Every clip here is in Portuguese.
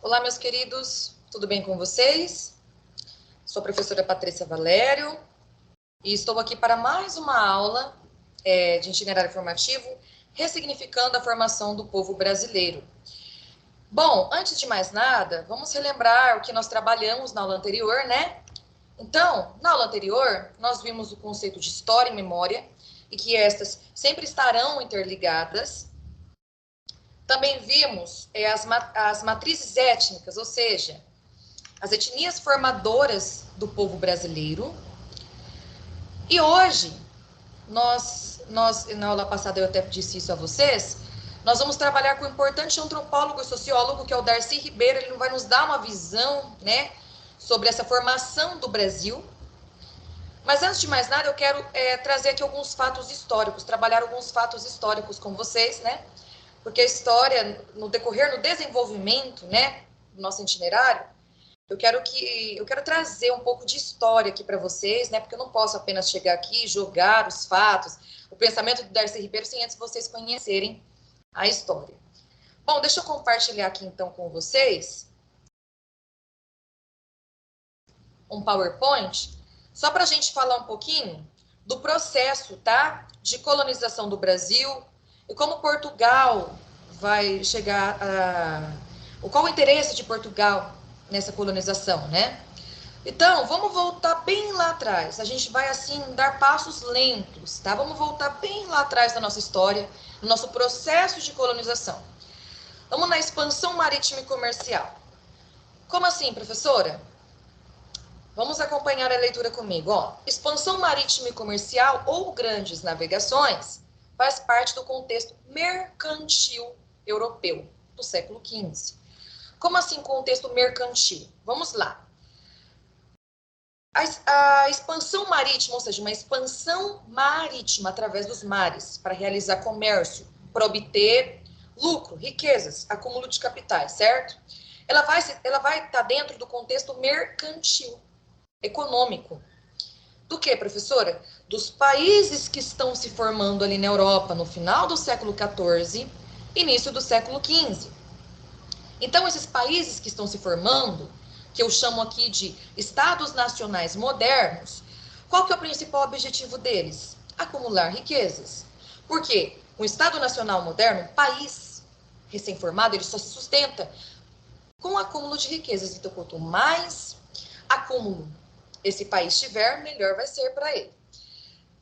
Olá, meus queridos, tudo bem com vocês? Sou a professora Patrícia Valério e estou aqui para mais uma aula de itinerário formativo, ressignificando a formação do povo brasileiro. Bom, antes de mais nada, vamos relembrar o que nós trabalhamos na aula anterior, né? Então, na aula anterior, nós vimos o conceito de história e memória e que estas sempre estarão interligadas. Também vimos as matrizes étnicas, ou seja, as etnias formadoras do povo brasileiro. E hoje, nós na aula passada eu até disse isso a vocês, nós vamos trabalhar com o importante antropólogo e sociólogo, que é o Darcy Ribeiro. Ele vai nos dar uma visão, né, sobre essa formação do Brasil. Mas antes de mais nada, eu quero trazer aqui alguns fatos históricos, trabalhar alguns fatos históricos com vocês, né? Porque a história, no decorrer, no desenvolvimento, né, do nosso itinerário, eu quero trazer um pouco de história aqui para vocês, né? Porque eu não posso apenas chegar aqui e jogar os fatos, o pensamento do Darcy Ribeiro, sem antes vocês conhecerem a história. Bom, deixa eu compartilhar aqui então com vocês um PowerPoint, só para a gente falar um pouquinho do processo, tá? De colonização do Brasil e como Portugal vai chegar a... Qual o interesse de Portugal nessa colonização, né? Então, vamos voltar bem lá atrás. A gente vai, assim, dar passos lentos, tá? Vamos voltar bem lá atrás da nossa história, no nosso processo de colonização. Vamos na expansão marítima e comercial. Como assim, professora? Vamos acompanhar a leitura comigo, ó. Expansão marítima e comercial ou grandes navegações faz parte do contexto mercantil europeu do século XV. Como assim contexto mercantil? Vamos lá. A expansão marítima, ou seja, uma expansão marítima através dos mares para realizar comércio, para obter lucro, riquezas, acúmulo de capitais, certo? Ela vai estar dentro do contexto mercantil, econômico. Do que, professora? Dos países que estão se formando ali na Europa no final do século XIV, início do século XV. Então, esses países que estão se formando, que eu chamo aqui de estados nacionais modernos, qual que é o principal objetivo deles? Acumular riquezas. Por quê? Um estado nacional moderno, um país recém-formado, ele só se sustenta com o acúmulo de riquezas. Então, quanto mais acúmulo esse país tiver, melhor vai ser para ele.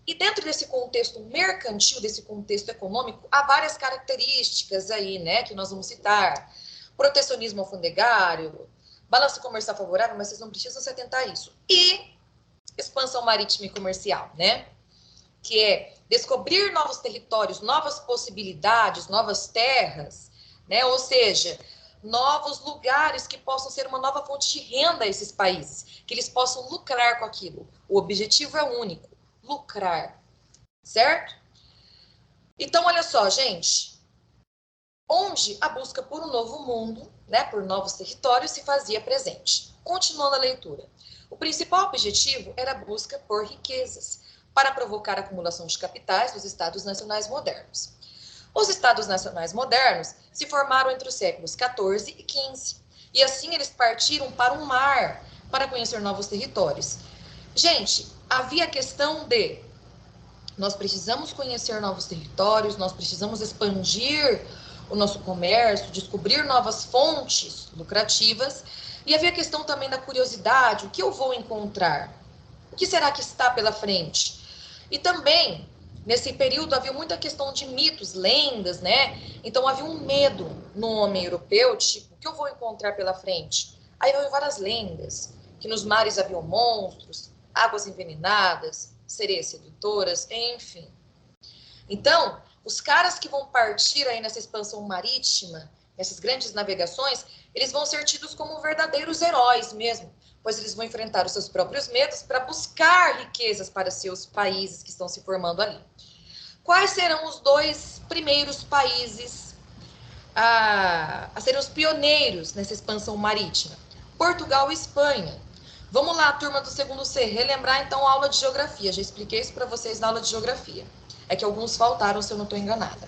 E dentro desse contexto mercantil, desse contexto econômico, há várias características aí, né, que nós vamos citar. Protecionismo alfandegário, balanço comercial favorável, mas vocês não precisam se atentar a isso. E expansão marítima e comercial, né? Que é descobrir novos territórios, novas possibilidades, novas terras, né? Ou seja, novos lugares que possam ser uma nova fonte de renda a esses países, que eles possam lucrar com aquilo. O objetivo é único, lucrar, certo? Então, olha só, gente, onde a busca por um novo mundo, né, por novos territórios, se fazia presente. Continuando a leitura. O principal objetivo era a busca por riquezas, para provocar a acumulação de capitais dos estados nacionais modernos. Os estados nacionais modernos se formaram entre os séculos XIV e XV, e assim eles partiram para o mar, para conhecer novos territórios. Gente, havia a questão de nós precisamos conhecer novos territórios, nós precisamos expandir o nosso comércio, descobrir novas fontes lucrativas. E havia a questão também da curiosidade, o que eu vou encontrar? O que será que está pela frente? E também, nesse período, havia muita questão de mitos, lendas, né? Então, havia um medo no homem europeu, tipo, o que eu vou encontrar pela frente? Aí havia várias lendas, que nos mares haviam monstros, águas envenenadas, sereias sedutoras, enfim. Então, os caras que vão partir aí nessa expansão marítima, nessas grandes navegações, eles vão ser tidos como verdadeiros heróis mesmo, pois eles vão enfrentar os seus próprios medos para buscar riquezas para seus países que estão se formando ali. Quais serão os dois primeiros países a serem os pioneiros nessa expansão marítima? Portugal e Espanha. Vamos lá, turma do segundo C, relembrar então a aula de geografia. Já expliquei isso para vocês na aula de geografia. É que alguns faltaram, se eu não estou enganada.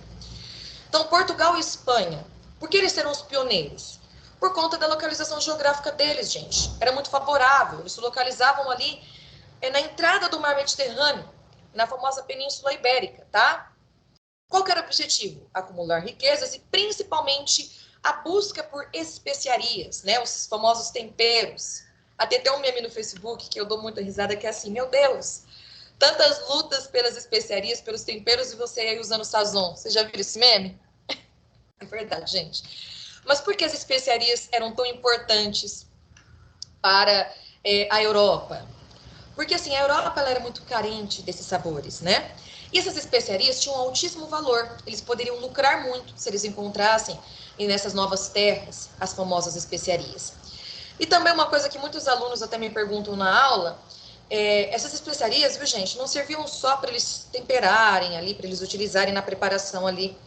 Então, Portugal e Espanha. Por que eles serão os pioneiros? por conta da localização geográfica deles, gente. Era muito favorável. Eles se localizavam ali na entrada do mar Mediterrâneo, na famosa Península Ibérica, tá? Qual que era o objetivo? Acumular riquezas e principalmente a busca por especiarias, né? Os famosos temperos. Até um meme no Facebook que eu dou muita risada que é assim, meu Deus, tantas lutas pelas especiarias, pelos temperos e você aí usando sazon. Você já viu esse meme? É verdade, gente. Mas por que as especiarias eram tão importantes para a Europa? Porque, assim, a Europa ela era muito carente desses sabores, né? E essas especiarias tinham um altíssimo valor. Eles poderiam lucrar muito se eles encontrassem nessas novas terras as famosas especiarias. E também uma coisa que muitos alunos até me perguntam na aula, essas especiarias, viu, gente, não serviam só para eles temperarem ali, para eles utilizarem na preparação ali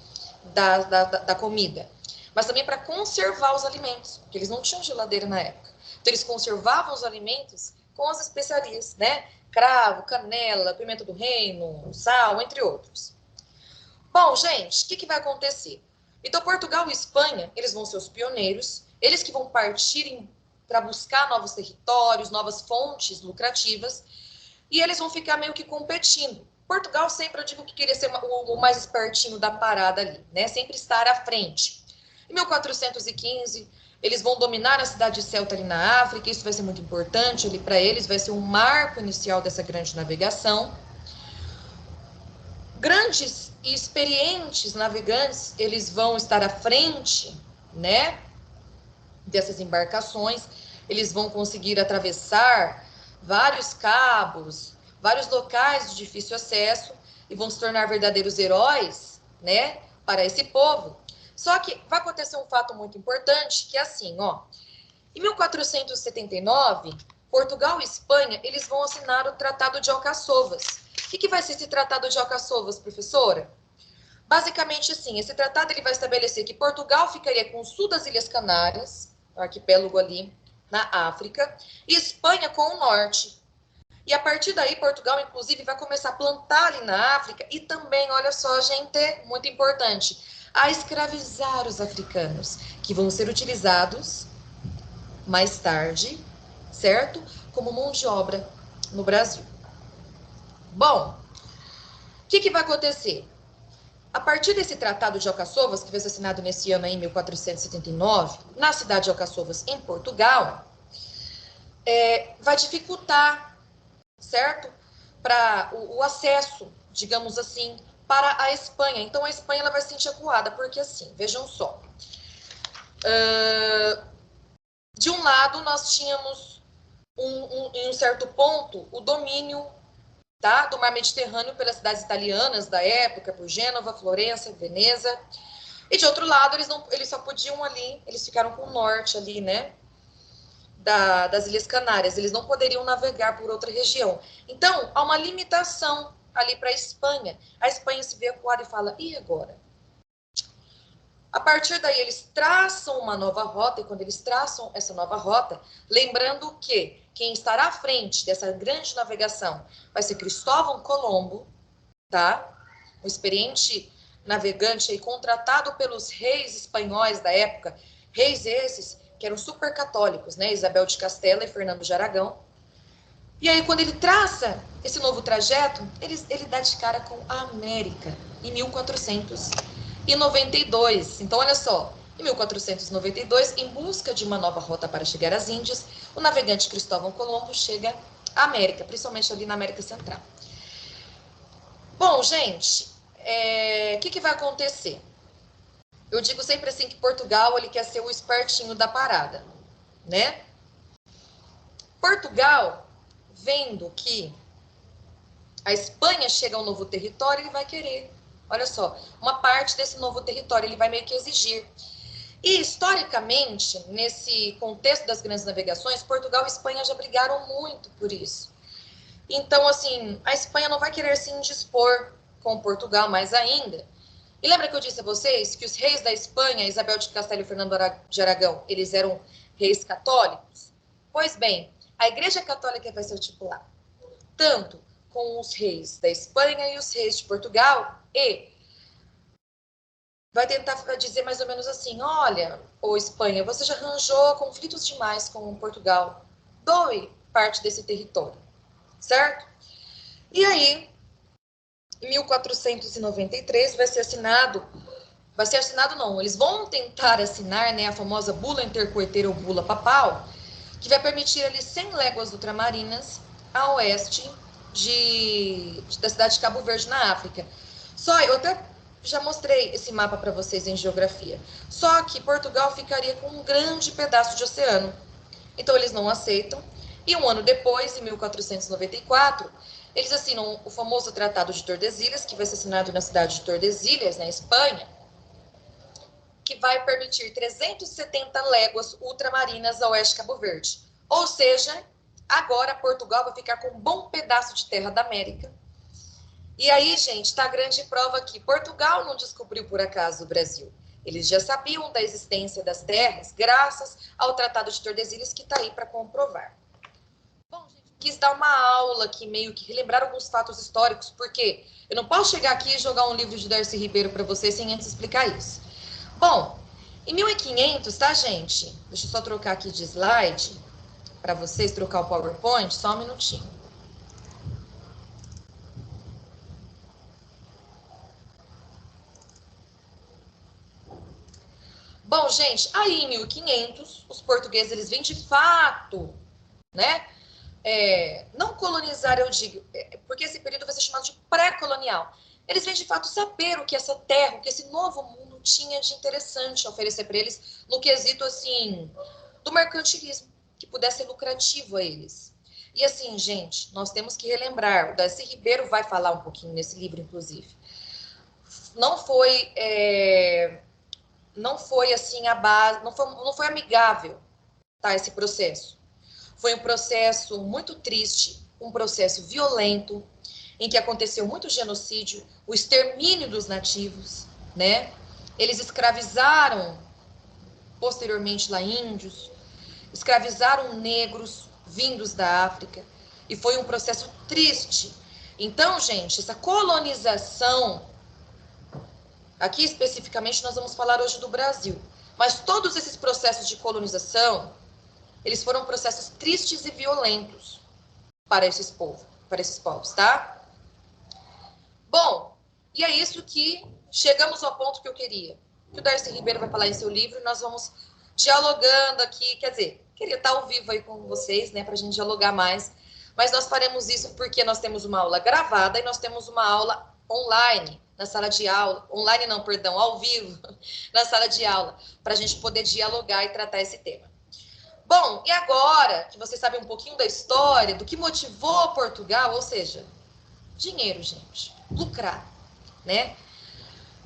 da comida, mas também para conservar os alimentos, porque eles não tinham geladeira na época. Então, eles conservavam os alimentos com as especiarias, né? Cravo, canela, pimenta do reino, sal, entre outros. Bom, gente, o que vai acontecer? Então, Portugal e Espanha, eles vão ser os pioneiros, eles que vão partir para buscar novos territórios, novas fontes lucrativas, e eles vão ficar meio que competindo. Portugal sempre, eu digo que queria ser o mais espertinho da parada ali, né? Sempre estar à frente. Em 1415, eles vão dominar a cidade de Ceuta ali na África, isso vai ser muito importante ali para eles, vai ser um marco inicial dessa grande navegação. Grandes e experientes navegantes, eles vão estar à frente, né, dessas embarcações, eles vão conseguir atravessar vários cabos, vários locais de difícil acesso e vão se tornar verdadeiros heróis, né, para esse povo. Só que vai acontecer um fato muito importante, que é assim, ó, em 1479, Portugal e Espanha, eles vão assinar o Tratado de Alcaçovas. O que vai ser esse Tratado de Alcaçovas, professora? Basicamente, assim, esse tratado ele vai estabelecer que Portugal ficaria com o sul das Ilhas Canárias, o arquipélago ali na África, e Espanha com o norte. E a partir daí, Portugal, inclusive, vai começar a plantar ali na África e também, olha só, gente, muito importante, a escravizar os africanos, que vão ser utilizados mais tarde, certo? Como mão de obra no Brasil. Bom, o que vai acontecer? A partir desse Tratado de Alcaçovas, que foi assinado nesse ano aí, em 1479, na cidade de Alcaçovas, em Portugal, vai dificultar, certo? Para o acesso, digamos assim, para a Espanha. Então, a Espanha ela vai se sentir acuada, porque assim, vejam só. De um lado, nós tínhamos, em um certo ponto, o domínio tá, do mar Mediterrâneo pelas cidades italianas da época, por Gênova, Florença, Veneza. E de outro lado, eles só podiam ali, eles ficaram com o norte ali, né? Das Ilhas Canárias, eles não poderiam navegar por outra região. Então, há uma limitação ali para a Espanha. A Espanha se vê acuada e fala, e agora? A partir daí, eles traçam uma nova rota, e quando eles traçam essa nova rota, lembrando que quem estará à frente dessa grande navegação vai ser Cristóvão Colombo, tá? Um experiente navegante aí, contratado pelos reis espanhóis da época, reis esses que eram super católicos, né? Isabel de Castela e Fernando de Aragão. E aí, quando ele traça esse novo trajeto, ele dá de cara com a América, em 1492. Então, olha só, em 1492, em busca de uma nova rota para chegar às Índias, o navegante Cristóvão Colombo chega à América, principalmente ali na América Central. Bom, gente, o que vai acontecer? Eu digo sempre assim que Portugal ele quer ser o espertinho da parada, né? Portugal, vendo que a Espanha chega a um novo território, ele vai querer, olha só, uma parte desse novo território, ele vai meio que exigir. E, historicamente, nesse contexto das grandes navegações, Portugal e Espanha já brigaram muito por isso. Então, assim, a Espanha não vai querer se indispor com Portugal mais ainda. E lembra que eu disse a vocês que os reis da Espanha, Isabel de Castela e Fernando de Aragão, eles eram reis católicos? Pois bem, a Igreja Católica vai se articular tanto com os reis da Espanha e os reis de Portugal e vai tentar dizer mais ou menos assim: olha, ô Espanha, você já arranjou conflitos demais com Portugal, doe parte desse território, certo? E aí, em 1493, vai ser assinado não, eles vão tentar assinar, né, a famosa bula intercoeteira ou bula papal, que vai permitir ali 100 léguas ultramarinas a oeste da cidade de Cabo Verde, na África. Só, eu até já mostrei esse mapa para vocês em geografia. Só que Portugal ficaria com um grande pedaço de oceano. Então eles não aceitam. E um ano depois, em 1494, eles assinam o famoso Tratado de Tordesilhas, que vai ser assinado na cidade de Tordesilhas, na Espanha, que vai permitir 370 léguas ultramarinas a oeste de Cabo Verde. Ou seja, agora Portugal vai ficar com um bom pedaço de terra da América. E aí, gente, está a grande prova que Portugal não descobriu por acaso o Brasil. Eles já sabiam da existência das terras, graças ao Tratado de Tordesilhas, que está aí para comprovar. Bom, gente, quis dar uma aula aqui, meio que relembrar alguns fatos históricos, porque eu não posso chegar aqui e jogar um livro de Darcy Ribeiro para vocês sem antes explicar isso. Bom, em 1500, tá, gente? Deixa eu só trocar aqui de slide para vocês, trocar o PowerPoint, só um minutinho. Bom, gente, aí em 1500, os portugueses, eles vêm de fato, né? Não colonizar, eu digo, porque esse período vai ser chamado de pré-colonial. Eles vêm de fato saber o que essa terra, o que esse novo mundo tinha de interessante a oferecer para eles no quesito, assim, do mercantilismo, que pudesse ser lucrativo a eles. E assim, gente, nós temos que relembrar, o Darcy Ribeiro vai falar um pouquinho nesse livro, inclusive. Não foi, não foi assim a base, não foi amigável, tá, esse processo. Foi um processo muito triste, um processo violento, em que aconteceu muito genocídio, o extermínio dos nativos, né? Eles escravizaram posteriormente lá índios, escravizaram negros vindos da África, e foi um processo triste. Então, gente, essa colonização, aqui especificamente nós vamos falar hoje do Brasil, mas todos esses processos de colonização, eles foram processos tristes e violentos para esses povos, tá? Bom, e é isso que chegamos ao ponto que eu queria. Que o Darcy Ribeiro vai falar em seu livro e nós vamos dialogando aqui, quer dizer, queria estar ao vivo aí com vocês, né, para a gente dialogar mais, mas nós faremos isso porque nós temos uma aula gravada e nós temos uma aula online, na sala de aula, online não, perdão, ao vivo, na sala de aula, para a gente poder dialogar e tratar esse tema. Bom, e agora que vocês sabem um pouquinho da história, do que motivou Portugal, ou seja, dinheiro, gente, lucrar, né?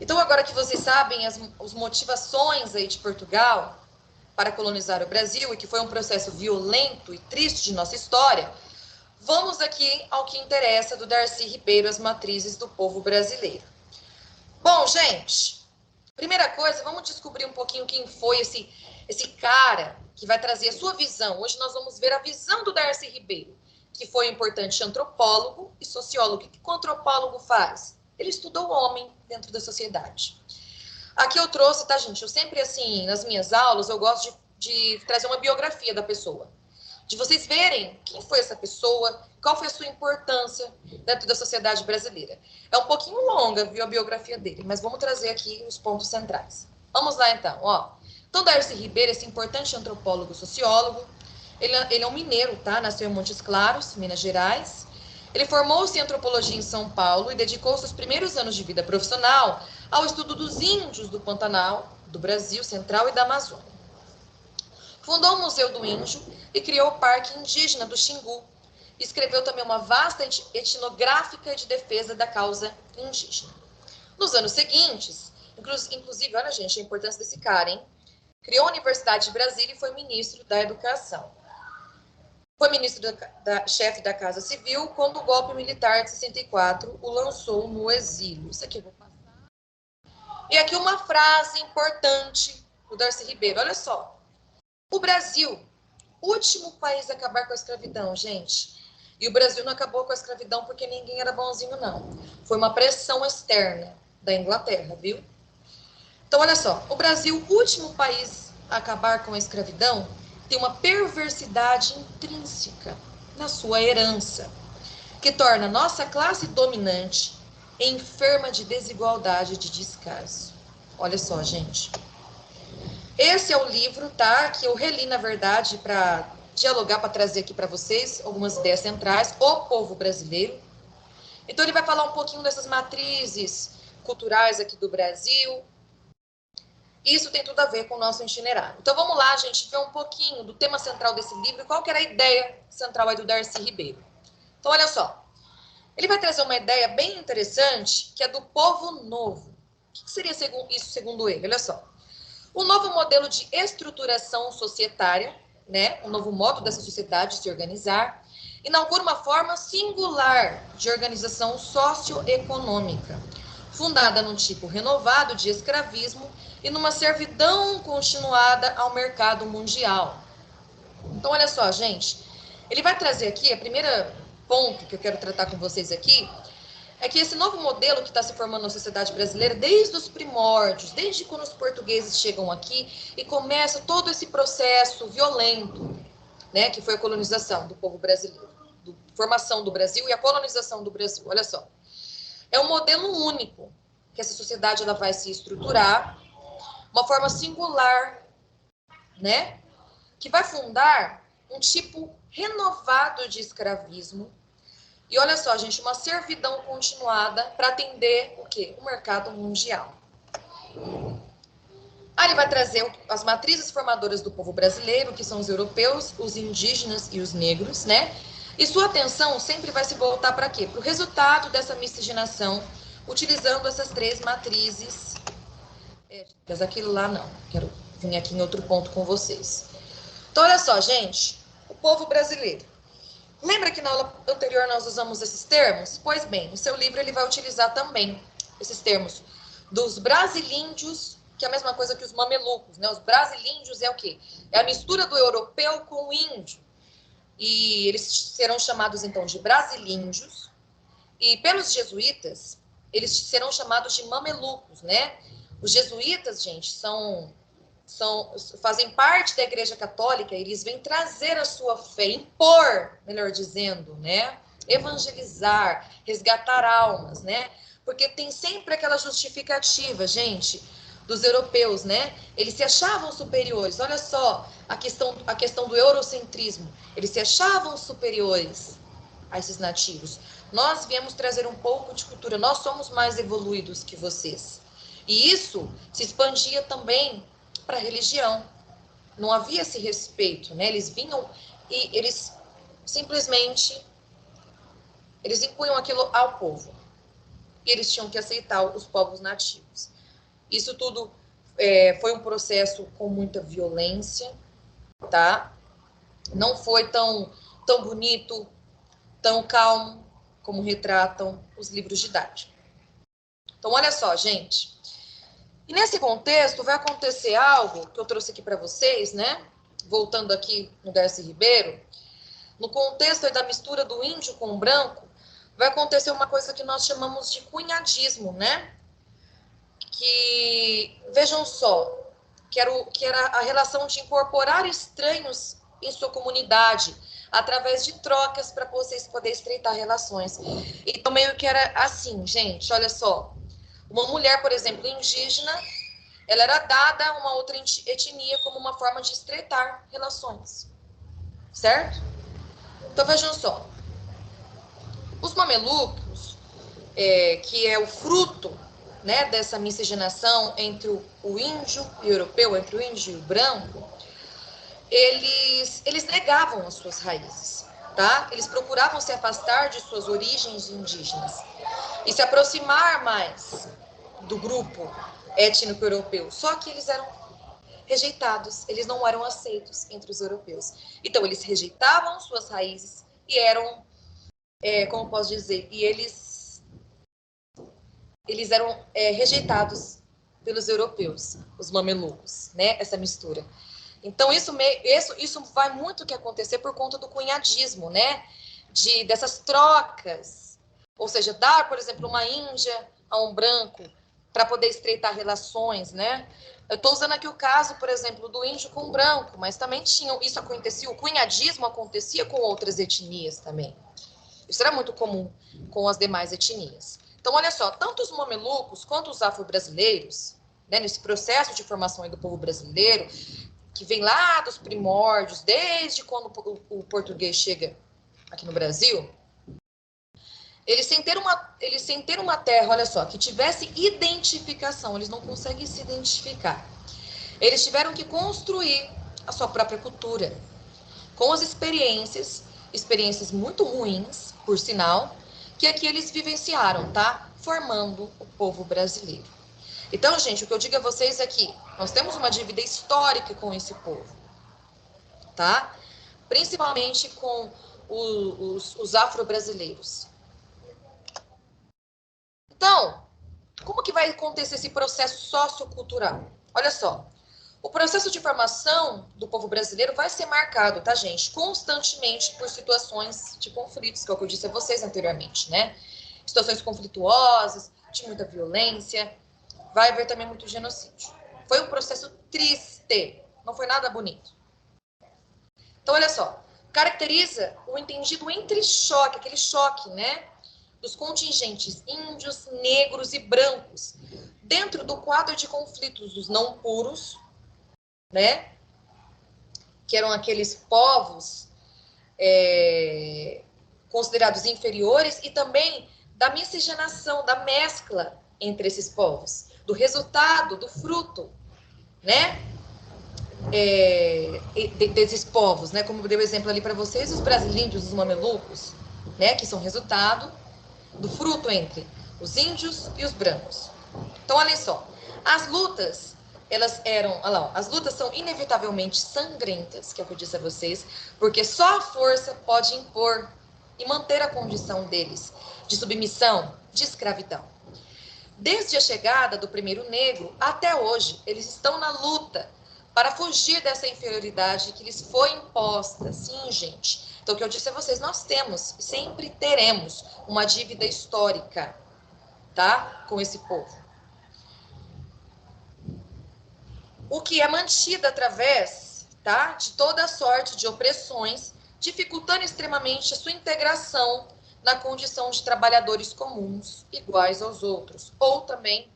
Então, agora que vocês sabem as motivações aí de Portugal para colonizar o Brasil, e que foi um processo violento e triste de nossa história, vamos aqui ao que interessa do Darcy Ribeiro, as matrizes do povo brasileiro. Bom, gente, primeira coisa, vamos descobrir um pouquinho quem foi esse cara que vai trazer a sua visão. Hoje nós vamos ver a visão do Darcy Ribeiro, que foi um importante antropólogo e sociólogo. O que o antropólogo faz? Ele estuda o homem dentro da sociedade. Aqui eu trouxe, tá, gente? Eu sempre, assim, nas minhas aulas, eu gosto de trazer uma biografia da pessoa. De vocês verem quem foi essa pessoa, qual foi a sua importância dentro da sociedade brasileira. É um pouquinho longa, viu, a biografia dele, mas vamos trazer aqui os pontos centrais. Vamos lá, então, ó. Então, Darcy Ribeiro, esse importante antropólogo sociólogo, ele é um mineiro, tá? Nasceu em Montes Claros, Minas Gerais. Ele formou-se em antropologia em São Paulo e dedicou seus primeiros anos de vida profissional ao estudo dos índios do Pantanal, do Brasil Central e da Amazônia. Fundou o Museu do Índio e criou o Parque Indígena do Xingu. Escreveu também uma vasta etnográfica de defesa da causa indígena. Nos anos seguintes, inclusive, olha, gente, a importância desse cara, hein? Criou a Universidade de Brasília e foi ministro da Educação. Foi ministro chefe da Casa Civil quando o golpe militar de 64 o lançou no exílio. Isso aqui eu vou passar. E aqui uma frase importante do Darcy Ribeiro. Olha só. O Brasil, último país a acabar com a escravidão, gente. E o Brasil não acabou com a escravidão porque ninguém era bonzinho, não. Foi uma pressão externa da Inglaterra, viu? Então, olha só, o Brasil, o último país a acabar com a escravidão, tem uma perversidade intrínseca na sua herança, que torna nossa classe dominante enferma de desigualdade e de descaso. Olha só, gente. Esse é o livro, tá? Que eu reli, na verdade, para dialogar, para trazer aqui para vocês algumas ideias centrais, O Povo Brasileiro. Então, ele vai falar um pouquinho dessas matrizes culturais aqui do Brasil. Isso tem tudo a ver com o nosso itinerário. Então, vamos lá, gente, ver um pouquinho do tema central desse livro e qual que era a ideia central aí do Darcy Ribeiro. Então, olha só. Ele vai trazer uma ideia bem interessante, que é do povo novo. O que seria isso segundo ele? Olha só. O novo modelo de estruturação societária, né, um novo modo dessa sociedade se organizar, inaugura uma forma singular de organização socioeconômica, fundada num tipo renovado de escravismo e numa servidão continuada ao mercado mundial. Então, olha só, gente, ele vai trazer aqui, a primeira ponto que eu quero tratar com vocês aqui, é que esse novo modelo que está se formando na sociedade brasileira, desde os primórdios, desde quando os portugueses chegam aqui e começa todo esse processo violento, né, que foi a colonização do povo brasileiro, a formação do Brasil e a colonização do Brasil. Olha só, é um modelo único que essa sociedade ela vai se estruturar, uma forma singular, né, que vai fundar um tipo renovado de escravismo. E olha só, gente, uma servidão continuada para atender o quê? O mercado mundial. Aí ele vai trazer as matrizes formadoras do povo brasileiro, que são os europeus, os indígenas e os negros, né? E sua atenção sempre vai se voltar para quê? Para o resultado dessa miscigenação, utilizando essas três matrizes. Mas aquilo lá não, quero vir aqui em outro ponto com vocês. Então, olha só, gente, o povo brasileiro. Lembra que na aula anterior nós usamos esses termos? Pois bem, no seu livro ele vai utilizar também esses termos dos brasilíndios, que é a mesma coisa que os mamelucos, né? Os brasilíndios é o quê? É a mistura do europeu com o índio. E eles serão chamados, então, de brasilíndios. E pelos jesuítas, eles serão chamados de mamelucos, né? Os jesuítas, gente, fazem parte da Igreja Católica, eles vêm trazer a sua fé, impor, melhor dizendo, né? Evangelizar, resgatar almas, né? Porque tem sempre aquela justificativa, gente, dos europeus, né? Eles se achavam superiores. Olha só a questão do eurocentrismo. Eles se achavam superiores a esses nativos. Nós viemos trazer um pouco de cultura. Nós somos mais evoluídos que vocês. E isso se expandia também para a religião. Não havia esse respeito, né? Eles vinham e eles simplesmente impunham aquilo ao povo. E eles tinham que aceitar os povos nativos. Isso tudo foi um processo com muita violência, tá? Não foi tão bonito, tão calmo como retratam os livros didáticos. Então, olha só, gente. E nesse contexto vai acontecer algo que eu trouxe aqui para vocês, né? Voltando aqui no Darcy Ribeiro, no contexto da mistura do índio com o branco, vai acontecer uma coisa que nós chamamos de cunhadismo, né? Que, vejam só, que era a relação de incorporar estranhos em sua comunidade, através de trocas para vocês poderem estreitar relações. Então, meio que era assim, gente, olha só. Uma mulher, por exemplo, indígena, ela era dada a uma outra etnia como uma forma de estreitar relações. Certo? Então, vejam só. Os mamelucos, que é o fruto, né, dessa miscigenação entre o índio e o europeu, entre o índio e o branco, eles negavam as suas raízes, tá? Eles procuravam se afastar de suas origens indígenas e se aproximar mais do grupo étnico europeu. Só que eles eram rejeitados, eles não eram aceitos entre os europeus. Então, eles rejeitavam suas raízes e eram, como posso dizer, e eles eram rejeitados pelos europeus, os mamelucos, né? Essa mistura. Então, isso vai muito que acontecer por conta do cunhadismo, né? Dessas trocas. Ou seja, dar, por exemplo, uma índia a um branco para poder estreitar relações, né? Eu estou usando aqui o caso, por exemplo, do índio com o branco, mas também isso acontecia, o cunhadismo acontecia com outras etnias também. Isso era muito comum com as demais etnias. Então, olha só, tanto os mamelucos quanto os afro-brasileiros, né, nesse processo de formação aí do povo brasileiro, que vem lá dos primórdios, desde quando o português chega aqui no Brasil, eles sem ter uma terra, olha só, que tivesse identificação, eles não conseguem se identificar. Eles tiveram que construir a sua própria cultura, com as experiências muito ruins, por sinal, que aqui eles vivenciaram, tá? Formando o povo brasileiro. Então, gente, o que eu digo a vocês aqui, nós temos uma dívida histórica com esse povo, tá? Principalmente com os afro-brasileiros. Então, como que vai acontecer esse processo sociocultural? Olha só, o processo de formação do povo brasileiro vai ser marcado, tá, gente? Constantemente por situações de conflitos, que é o que eu disse a vocês anteriormente, né? Situações conflituosas, de muita violência, vai haver também muito genocídio. Foi um processo triste, não foi nada bonito. Então, olha só, caracteriza o entendido entre choque, aquele choque, né? Dos contingentes índios, negros e brancos, dentro do quadro de conflitos dos não puros, né? Que eram aqueles povos considerados inferiores, e também da miscigenação, da mescla entre esses povos, do resultado, do fruto, né? Desses povos, né? Como eu dei o exemplo ali para vocês, os brasileiros, os mamelucos, né? Que são resultado do fruto entre os índios e os brancos. Então, olha só, as lutas, as lutas são inevitavelmente sangrentas, que é o que eu disse a vocês, porque só a força pode impor e manter a condição deles de submissão, de escravidão. Desde a chegada do primeiro negro até hoje, eles estão na luta para fugir dessa inferioridade que lhes foi imposta. Sim, gente. Então, o que eu disse a vocês, nós temos, sempre teremos uma dívida histórica, tá? Com esse povo. O que é mantida através, tá? De toda sorte de opressões, dificultando extremamente a sua integração na condição de trabalhadores comuns, iguais aos outros, ou também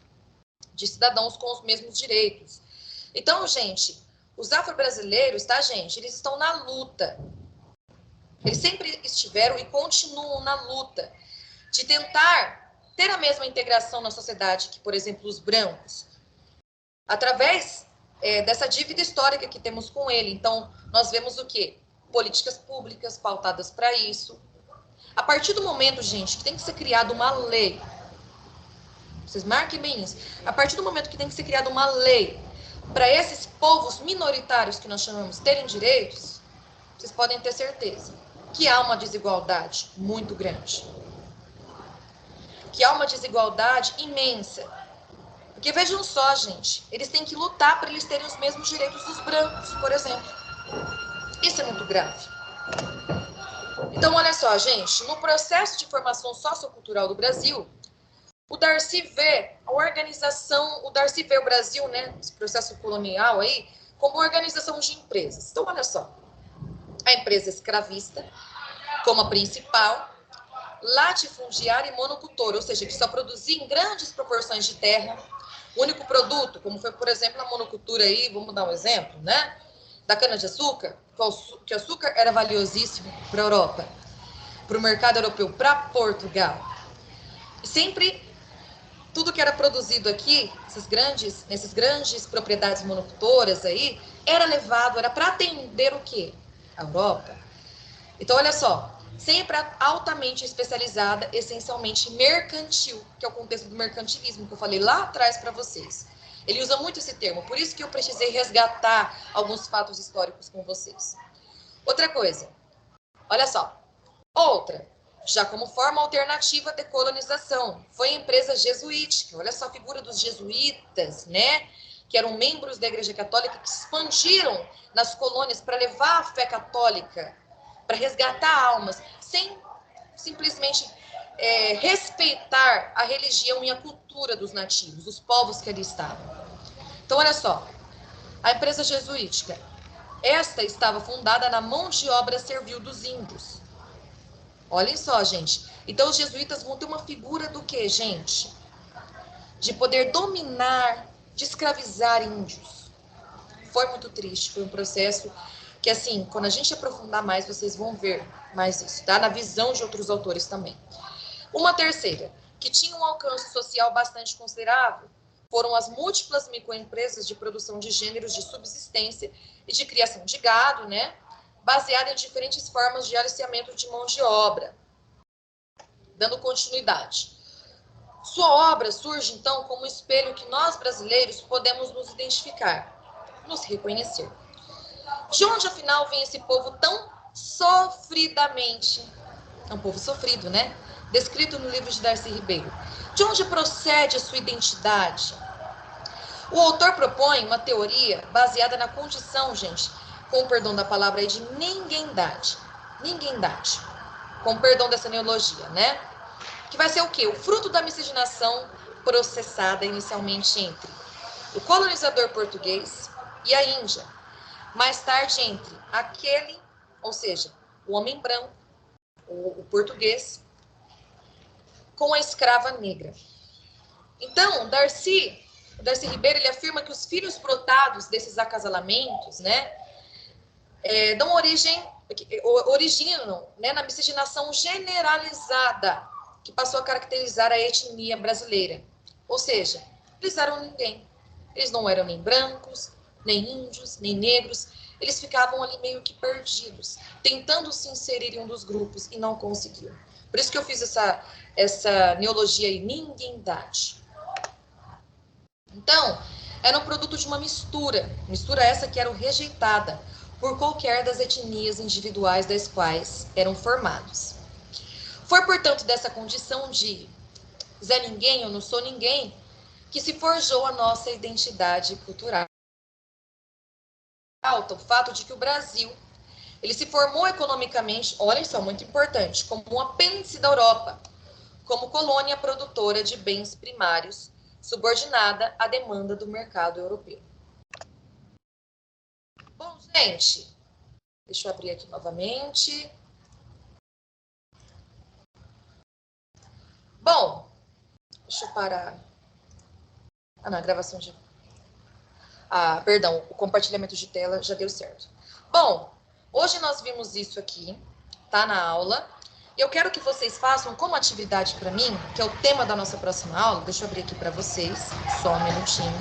de cidadãos com os mesmos direitos. Então, gente, os afro-brasileiros, tá, gente? Eles estão na luta. Eles sempre estiveram e continuam na luta de tentar ter a mesma integração na sociedade que, por exemplo, os brancos, através dessa dívida histórica que temos com ele. Então, nós vemos o quê? Políticas públicas pautadas para isso. A partir do momento, gente, que tem que ser criada uma lei, vocês marquem bem isso, a partir do momento que tem que ser criada uma lei para esses povos minoritários que nós chamamos terem direitos, vocês podem ter certeza que há uma desigualdade muito grande. Que há uma desigualdade imensa. Porque vejam só, gente, eles têm que lutar para eles terem os mesmos direitos dos brancos, por exemplo. Isso é muito grave. Então, olha só, gente, no processo de formação sociocultural do Brasil, o Darcy vê o Brasil, né, esse processo colonial aí, como organização de empresas. Então, olha só, a empresa escravista, como a principal, latifundiária e monocultora, ou seja, que só produzia em grandes proporções de terra, o único produto, como foi, por exemplo, a monocultura aí, vamos dar um exemplo, né, da cana-de-açúcar, que o açúcar era valiosíssimo para a Europa, para o mercado europeu, para Portugal. E sempre tudo que era produzido aqui, nessas grandes propriedades monocultoras aí, era para atender o quê? A Europa. Então, olha só, sempre altamente especializada, essencialmente mercantil, que é o contexto do mercantilismo que eu falei lá atrás para vocês. Ele usa muito esse termo, por isso que eu precisei resgatar alguns fatos históricos com vocês. Outra coisa, olha só, já como forma alternativa de colonização, foi a empresa jesuítica. Olha só a figura dos jesuítas, né? Que eram membros da Igreja Católica que expandiram nas colônias para levar a fé católica, para resgatar almas, sem simplesmente respeitar a religião e a cultura dos nativos, dos povos que ali estavam. Então, olha só, a empresa jesuítica, esta estava fundada na mão de obra servil dos índios. Olhem só, gente. Então, os jesuítas vão ter uma figura do quê, gente? De poder dominar, de escravizar índios. Foi muito triste, foi um processo que, assim, quando a gente aprofundar mais, vocês vão ver mais isso, tá? Na visão de outros autores também. Uma terceira, que tinha um alcance social bastante considerável, foram as múltiplas microempresas de produção de gêneros de subsistência e de criação de gado, né? Baseada em diferentes formas de aliciamento de mão de obra. Dando continuidade. Sua obra surge, então, como um espelho que nós, brasileiros, podemos nos identificar, nos reconhecer. De onde, afinal, vem esse povo tão sofridamente, é um povo sofrido, né? Descrito no livro de Darcy Ribeiro. De onde procede a sua identidade? O autor propõe uma teoria baseada na condição, gente, com o perdão da palavra aí, de ninguémdade. Ninguémdade. Com o perdão dessa neologia, né? Que vai ser o quê? O fruto da miscigenação processada inicialmente entre o colonizador português e a Índia. Mais tarde entre aquele, ou seja, o homem branco, o português, com a escrava negra. Então, Darcy Ribeiro, ele afirma que os filhos brotados desses acasalamentos, né, originam, né, na miscigenação generalizada que passou a caracterizar a etnia brasileira. Ou seja, eles eram ninguém. Eles não eram nem brancos, nem índios, nem negros. Eles ficavam ali meio que perdidos, tentando se inserir em um dos grupos e não conseguiam. Por isso que eu fiz essa neologia aí, ninguémdade. Então, era um produto de uma mistura essa que era rejeitada por qualquer das etnias individuais das quais eram formados. Foi, portanto, dessa condição de Zé Ninguém, eu não sou ninguém, que se forjou a nossa identidade cultural. O fato de que o Brasil, ele se formou economicamente, olha só, muito importante, como um apêndice da Europa, como colônia produtora de bens primários, subordinada à demanda do mercado europeu. Bom, gente, deixa eu abrir aqui novamente. Bom, deixa eu parar. Ah, não, a gravação já... perdão, o compartilhamento de tela já deu certo. Bom, hoje nós vimos isso aqui, tá na aula. Eu quero que vocês façam como atividade para mim, que é o tema da nossa próxima aula. Deixa eu abrir aqui para vocês, só um minutinho.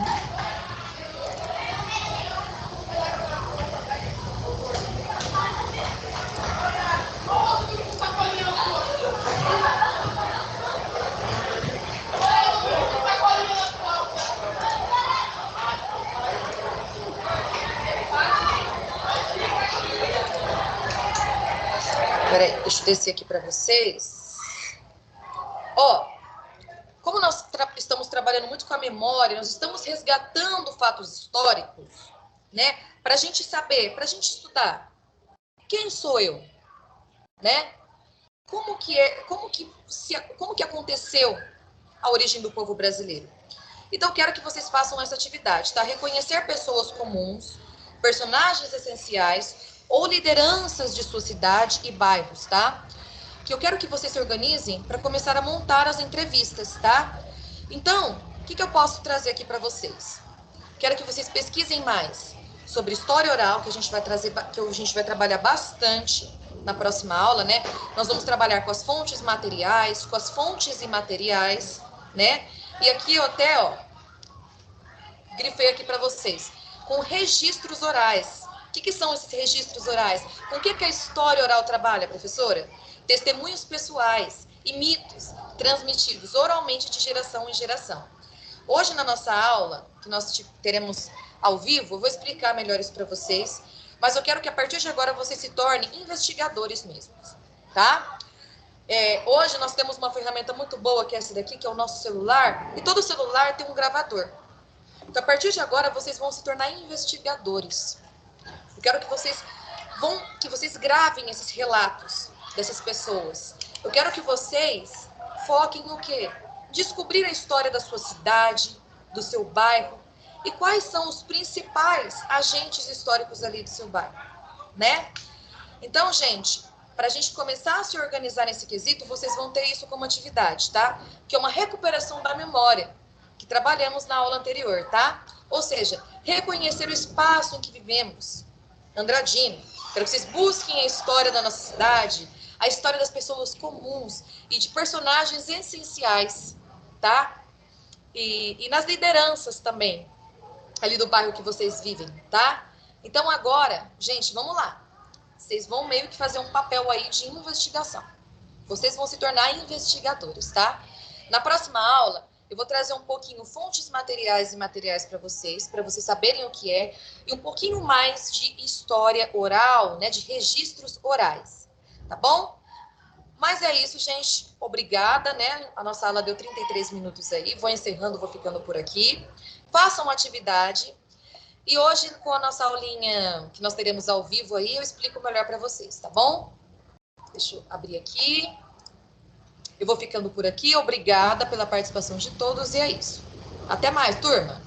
Peraí, deixa eu descer aqui para vocês. Ó, como nós estamos trabalhando muito com a memória, nós estamos resgatando fatos históricos, né? Para a gente saber, para a gente estudar. Quem sou eu? Né? Como que aconteceu a origem do povo brasileiro? Então, quero que vocês façam essa atividade, tá? Reconhecer pessoas comuns, personagens essenciais ou lideranças de sua cidade e bairros, tá? Que eu quero que vocês se organizem para começar a montar as entrevistas, tá? Então, o que eu posso trazer aqui para vocês? Quero que vocês pesquisem mais sobre história oral, que a gente vai trabalhar bastante na próxima aula, né? Nós vamos trabalhar com as fontes materiais, com as fontes imateriais, né? E aqui eu até, grifei aqui para vocês, com registros orais. O que são esses registros orais? Com o que a história oral trabalha, professora? Testemunhos pessoais e mitos transmitidos oralmente de geração em geração. Hoje, na nossa aula, que nós teremos ao vivo, eu vou explicar melhor isso para vocês, mas eu quero que a partir de agora vocês se tornem investigadores mesmos, tá? Hoje nós temos uma ferramenta muito boa, que é essa daqui, que é o nosso celular, e todo celular tem um gravador. Então, a partir de agora, vocês vão se tornar investigadores. Eu quero que vocês gravem esses relatos dessas pessoas. Eu quero que vocês foquem no quê? Descobrir a história da sua cidade, do seu bairro e quais são os principais agentes históricos ali do seu bairro, né? Então, gente, para a gente começar a se organizar nesse quesito, vocês vão ter isso como atividade, tá? Que é uma recuperação da memória, que trabalhamos na aula anterior, tá? Ou seja, reconhecer o espaço em que vivemos. Andradino, quero que vocês busquem a história da nossa cidade, a história das pessoas comuns e de personagens essenciais, tá? E nas lideranças também, ali do bairro que vocês vivem, tá? Então agora, gente, vamos lá. Vocês vão meio que fazer um papel aí de investigação. Vocês vão se tornar investigadores, tá? Na próxima aula, eu vou trazer um pouquinho fontes materiais e materiais para vocês saberem o que é, e um pouquinho mais de história oral, né, de registros orais, tá bom? Mas é isso, gente. Obrigada, né? A nossa aula deu 33 minutos aí. Vou encerrando, vou ficando por aqui. Façam atividade. E hoje, com a nossa aulinha que nós teremos ao vivo aí, eu explico melhor para vocês, tá bom? Deixa eu abrir aqui. Eu vou ficando por aqui. Obrigada pela participação de todos e é isso. Até mais, turma!